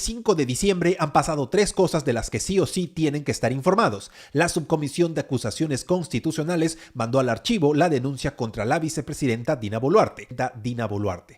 5 de diciembre han pasado 3 cosas de las que sí o sí tienen que estar informados. La Subcomisión de Acusaciones Constitucionales mandó al archivo la denuncia contra la vicepresidenta Dina Boluarte.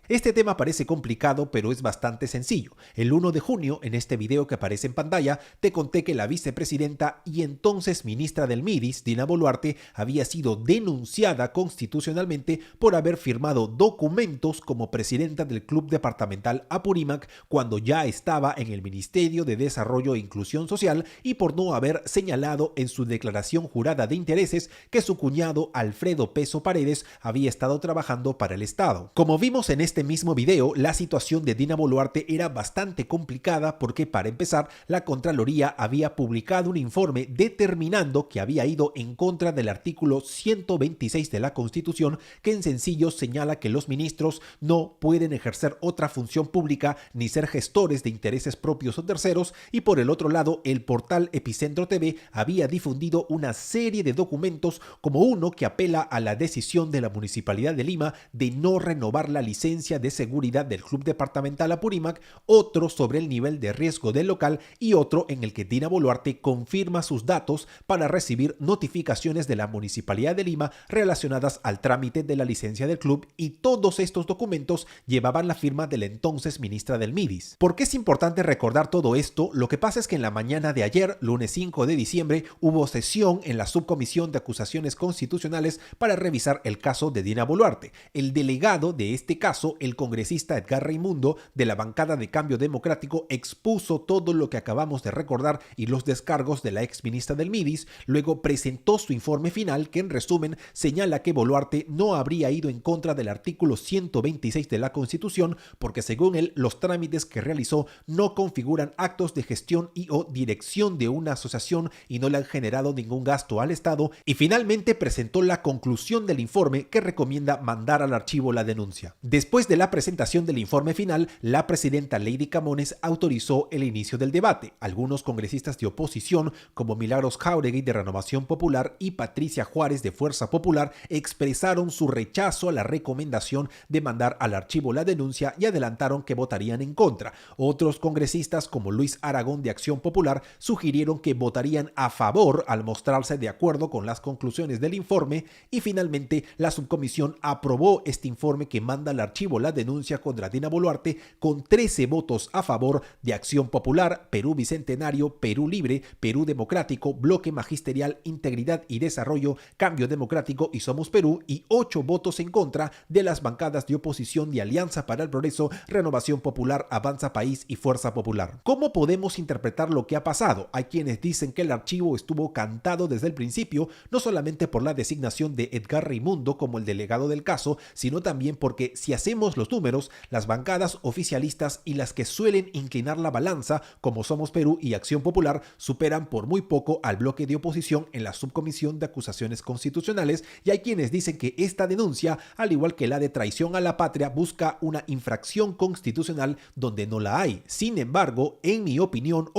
Este tema parece complicado, pero es bastante sencillo. El 1 de junio, en este video que aparece en pantalla, te conté que la vicepresidenta y entonces ministra del MIDIS, Dina Boluarte, había sido denunciada constitucionalmente por haber firmado documentos como presidenta del Club Departamental Apurímac cuando ya estaba en el Ministerio de Desarrollo e Inclusión Social y por no haber señalado en su declaración jurada de intereses que su cuñado Alfredo Peso Paredes había estado trabajando para el Estado. Como vimos en este mismo video, la situación de Dina Boluarte era bastante complicada porque, para empezar, la Contraloría había publicado un informe determinando que había ido en contra del artículo 126 de la Constitución, que en sencillo señala que los ministros no pueden ejercer otra función pública ni ser gestores de intereses propios o terceros, y por el otro lado, el portal Epicentro TV había difundido una serie de documentos, como uno que apela a la decisión de la Municipalidad de Lima de no renovar la licencia de seguridad del Club Departamental Apurímac, otro sobre el nivel de riesgo del local y otro en el que Dina Boluarte confirma sus datos para recibir notificaciones de la Municipalidad de Lima relacionadas al trámite de la licencia del club, y todos estos documentos llevaban la firma de la entonces ministra del MIDIS. ¿Por qué es importante recordar todo esto? Lo que pasa es que en la mañana de ayer, lunes 5 de diciembre, hubo sesión en la Subcomisión de Acusaciones Constitucionales para revisar el caso de Dina Boluarte. El delegado de este caso, el congresista Edgar Raimundo, de la bancada de Cambio Democrático, expuso todo lo que acabamos de recordar y los descargos de la exministra del MIDIS. Luego presentó su informe final, que en resumen señala que Boluarte no habría ido en contra del artículo 126 de la Constitución porque, según él, los trámites que realizó no configuran actos de gestión y o dirección de una asociación y no le han generado ningún gasto al Estado, y finalmente presentó la conclusión del informe, que recomienda mandar al archivo la denuncia. Después de la presentación del informe final, la presidenta Lady Camones autorizó el inicio del debate. Algunos congresistas de oposición, como Milagros Jáuregui de Renovación Popular y Patricia Juárez de Fuerza Popular, expresaron su rechazo a la recomendación de mandar al archivo la denuncia y adelantaron que votarían en contra. Otros congresistas, como Luis Aragón de Acción Popular, sugirieron que votarían a favor al mostrarse de acuerdo con las conclusiones del informe, y finalmente la subcomisión aprobó este informe que manda al archivo la denuncia contra Dina Boluarte con 13 votos a favor de Acción Popular, Perú Bicentenario, Perú Libre, Perú Democrático, Bloque Magisterial, Integridad y Desarrollo, Cambio Democrático y Somos Perú, y 8 votos en contra de las bancadas de oposición de Alianza para el Progreso, Renovación Popular, Avanza País y Fuerza Popular. ¿Cómo podemos interpretar lo que ha pasado? Hay quienes dicen que el archivo estuvo cantado desde el principio, no solamente por la designación de Edgar Raimundo como el delegado del caso, sino también porque, si hacemos los números, las bancadas oficialistas y las que suelen inclinar la balanza, como Somos Perú y Acción Popular, superan por muy poco al bloque de oposición en la Subcomisión de Acusaciones Constitucionales, y hay quienes dicen que esta denuncia, al igual que la de traición a la patria, busca una infracción constitucional donde no la hay. Sin embargo, en mi opinión,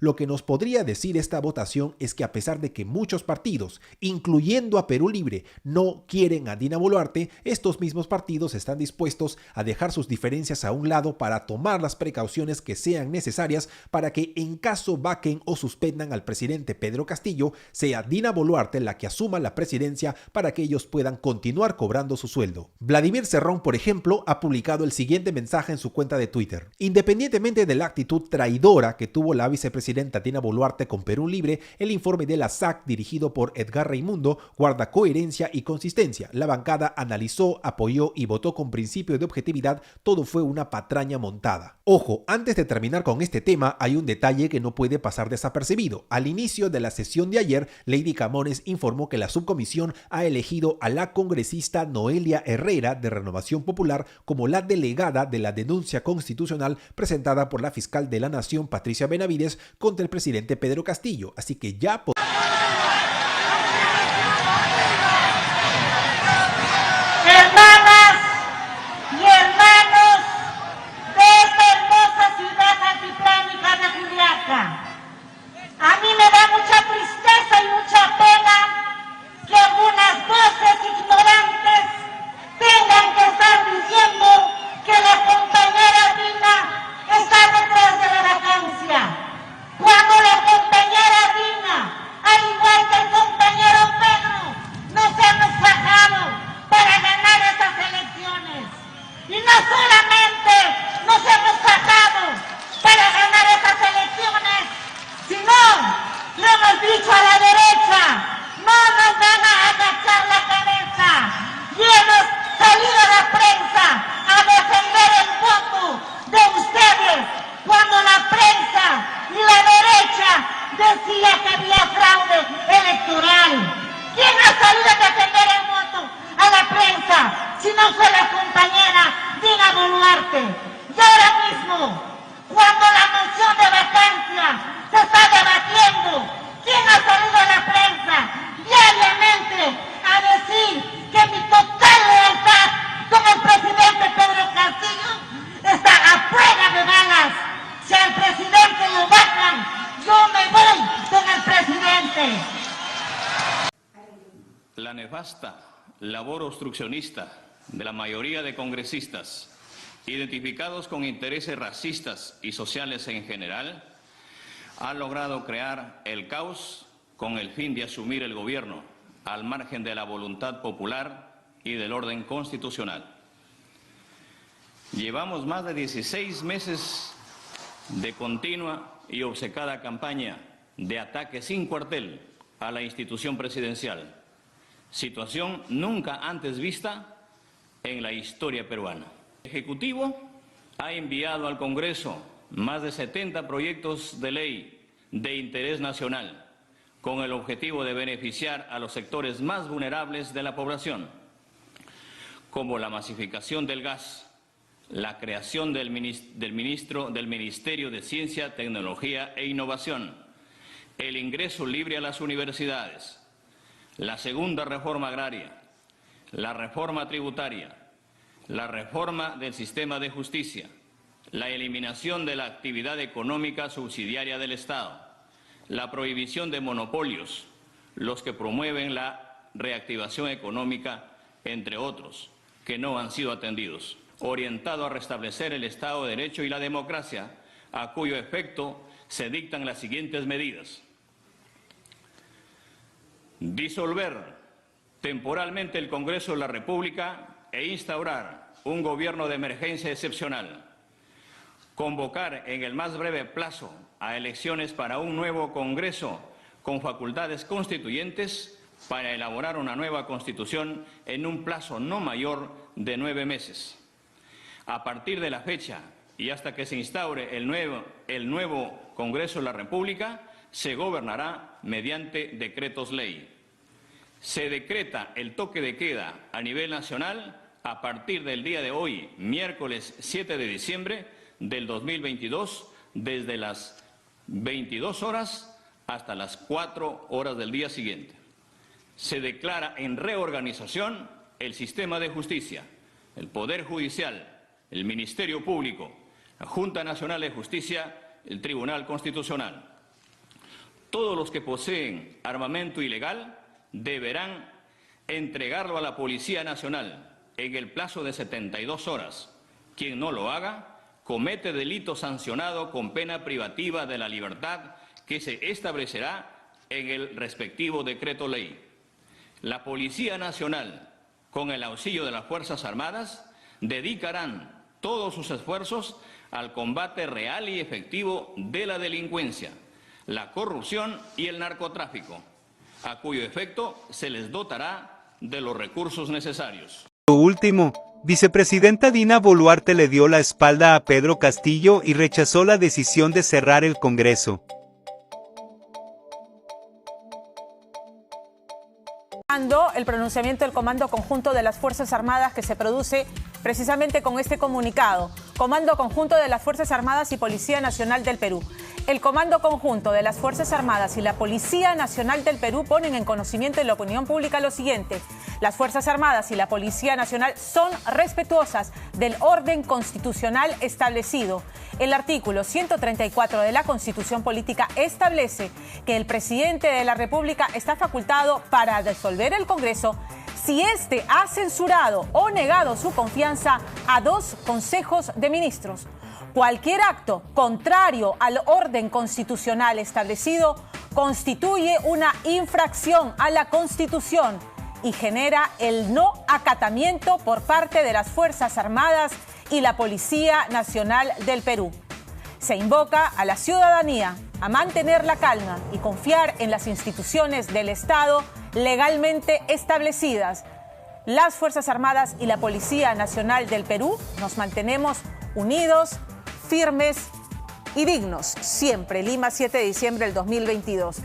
lo que nos podría decir esta votación es que, a pesar de que muchos partidos, incluyendo a Perú Libre, no quieren a Dina Boluarte, estos mismos partidos están dispuestos a dejar sus diferencias a un lado para tomar las precauciones que sean necesarias para que, en caso vaquen o suspendan al presidente Pedro Castillo, sea Dina Boluarte la que asuma la presidencia para que ellos puedan continuar cobrando su sueldo. Vladimir Cerrón, por ejemplo, ha publicado el siguiente mensaje en su cuenta de Twitter: independientemente de la actitud traidora que tuvo la vicepresidenta Dina Boluarte con Perú Libre, el informe de la SAC dirigido por Edgar Raimundo guarda coherencia y consistencia. La bancada analizó, apoyó y votó con principio de objetividad. Todo fue una patraña montada. Ojo, antes de terminar con este tema, hay un detalle que no puede pasar desapercibido. Al inicio de la sesión de ayer, Lady Camones informó que la subcomisión ha elegido a la congresista Noelia Herrera de Renovación Popular como la delegada de la denuncia constitucional presentada por la fiscal de la Nación, Patricia Benavides, contra el presidente Pedro Castillo. Así que ya a mí me da mucha tristeza y mucha pena que algunas voces ignorantes tengan que estar diciendo que la compañera Dina está decía que había fraude electoral? ¿Quién ha salido a defender el voto a la prensa si no fue la compañera Dina Boluarte? Y ahora mismo, cuando la moción de vacancia se está debatiendo, ¿quién ha salido a la prensa diariamente a decir que mi total lealtad con el presidente Pedro Castillo está a prueba de balas? Si al presidente lo bajan, yo me voy con el presidente. La nefasta labor obstruccionista de la mayoría de congresistas, identificados con intereses racistas y sociales en general, ha logrado crear el caos con el fin de asumir el gobierno al margen de la voluntad popular y del orden constitucional. Llevamos más de 16 meses de continua y obcecada campaña de ataque sin cuartel a la institución presidencial, situación nunca antes vista en la historia peruana. El Ejecutivo ha enviado al Congreso más de 70 proyectos de ley de interés nacional con el objetivo de beneficiar a los sectores más vulnerables de la población, como la masificación del gas, la creación del Ministerio de Ciencia, Tecnología e Innovación, el ingreso libre a las universidades, la segunda reforma agraria, la reforma tributaria, la reforma del sistema de justicia, la eliminación de la actividad económica subsidiaria del Estado, la prohibición de monopolios, los que promueven la reactivación económica, entre otros, que no han sido atendidos, orientado a restablecer el Estado de Derecho y la democracia, a cuyo efecto se dictan las siguientes medidas. Disolver temporalmente el Congreso de la República e instaurar un gobierno de emergencia excepcional. Convocar en el más breve plazo a elecciones para un nuevo Congreso con facultades constituyentes para elaborar una nueva Constitución en un plazo no mayor de 9 meses. A partir de la fecha y hasta que se instaure el nuevo Congreso de la República, se gobernará mediante decretos ley. Se decreta el toque de queda a nivel nacional a partir del día de hoy, miércoles 7 de diciembre del 2022, desde las 22 horas hasta las 4 horas del día siguiente. Se declara en reorganización el sistema de justicia, el Poder Judicial, el Ministerio Público, la Junta Nacional de Justicia, el Tribunal Constitucional. Todos los que poseen armamento ilegal deberán entregarlo a la Policía Nacional en el plazo de 72 horas. Quien no lo haga comete delito sancionado con pena privativa de la libertad que se establecerá en el respectivo decreto ley. La Policía Nacional, con el auxilio de las Fuerzas Armadas, dedicarán todos sus esfuerzos al combate real y efectivo de la delincuencia, la corrupción y el narcotráfico, a cuyo efecto se les dotará de los recursos necesarios. Lo último, vicepresidenta Dina Boluarte le dio la espalda a Pedro Castillo y rechazó la decisión de cerrar el Congreso. El pronunciamiento del Comando Conjunto de las Fuerzas Armadas que se produce precisamente con este comunicado. Comando Conjunto de las Fuerzas Armadas y Policía Nacional del Perú. El Comando Conjunto de las Fuerzas Armadas y la Policía Nacional del Perú ponen en conocimiento de la opinión pública lo siguiente. Las Fuerzas Armadas y la Policía Nacional son respetuosas del orden constitucional establecido. El artículo 134 de la Constitución Política establece que el presidente de la República está facultado para disolver el Congreso si éste ha censurado o negado su confianza a 2 consejos de ministros. Cualquier acto contrario al orden constitucional establecido constituye una infracción a la Constitución y genera el no acatamiento por parte de las Fuerzas Armadas y la Policía Nacional del Perú. Se invoca a la ciudadanía a mantener la calma y confiar en las instituciones del Estado legalmente establecidas. Las Fuerzas Armadas y la Policía Nacional del Perú nos mantenemos unidos, firmes y dignos. Siempre. Lima, 7 de diciembre del 2022.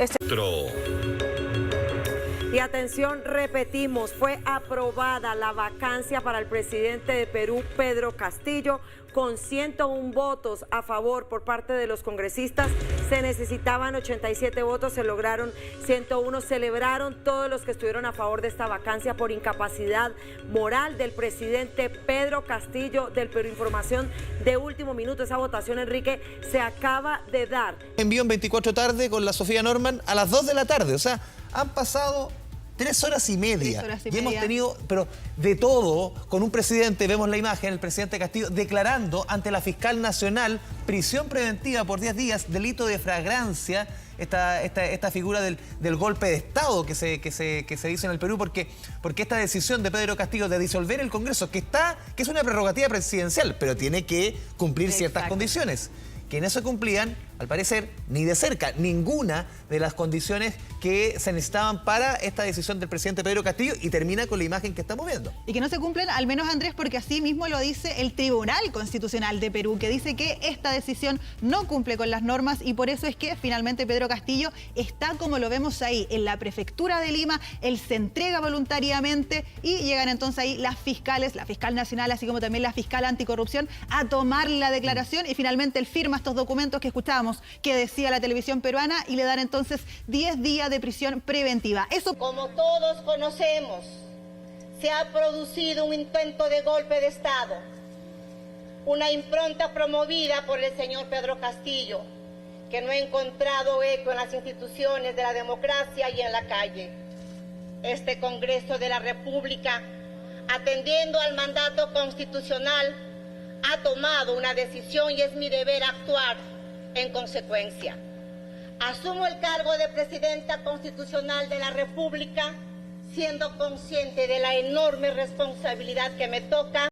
Y atención, repetimos, fue aprobada la vacancia para el presidente de Perú, Pedro Castillo, con 101 votos a favor por parte de los congresistas. Se necesitaban 87 votos, se lograron 101. Celebraron todos los que estuvieron a favor de esta vacancia por incapacidad moral del presidente Pedro Castillo del Perú. Información de último minuto, esa votación, Enrique, se acaba de dar. Envío en 24 tarde con la Sofía Norman a las 2 de la tarde, o sea, han pasado 3 horas y media. 3 horas y y hemos media. tenido, pero de todo, con un presidente, vemos la imagen, el presidente Castillo declarando ante la fiscal nacional prisión preventiva por 10 días, delito de flagrancia, esta figura del golpe de Estado que se dice en el Perú, porque esta decisión de Pedro Castillo de disolver el Congreso, que es una prerrogativa presidencial, pero tiene que cumplir ciertas condiciones, que no se cumplían, al parecer, ni de cerca, ninguna de las condiciones que se necesitaban para esta decisión del presidente Pedro Castillo, y termina con la imagen que estamos viendo. Y que no se cumplen, al menos, Andrés, porque así mismo lo dice el Tribunal Constitucional de Perú, que dice que esta decisión no cumple con las normas, y por eso es que finalmente Pedro Castillo está, como lo vemos ahí, en la prefectura de Lima. Él se entrega voluntariamente y llegan entonces ahí las fiscales, la fiscal nacional, así como también la fiscal anticorrupción, a tomar la declaración, y finalmente él firma estos documentos que escuchábamos que decía la televisión peruana, y le dan entonces 10 días de prisión preventiva. Eso, como todos conocemos, se ha producido un intento de golpe de Estado, una impronta promovida por el señor Pedro Castillo, que no ha encontrado eco en las instituciones de la democracia y en la calle. Este Congreso de la República, atendiendo al mandato constitucional, ha tomado una decisión y es mi deber actuar en consecuencia. Asumo el cargo de Presidenta Constitucional de la República, siendo consciente de la enorme responsabilidad que me toca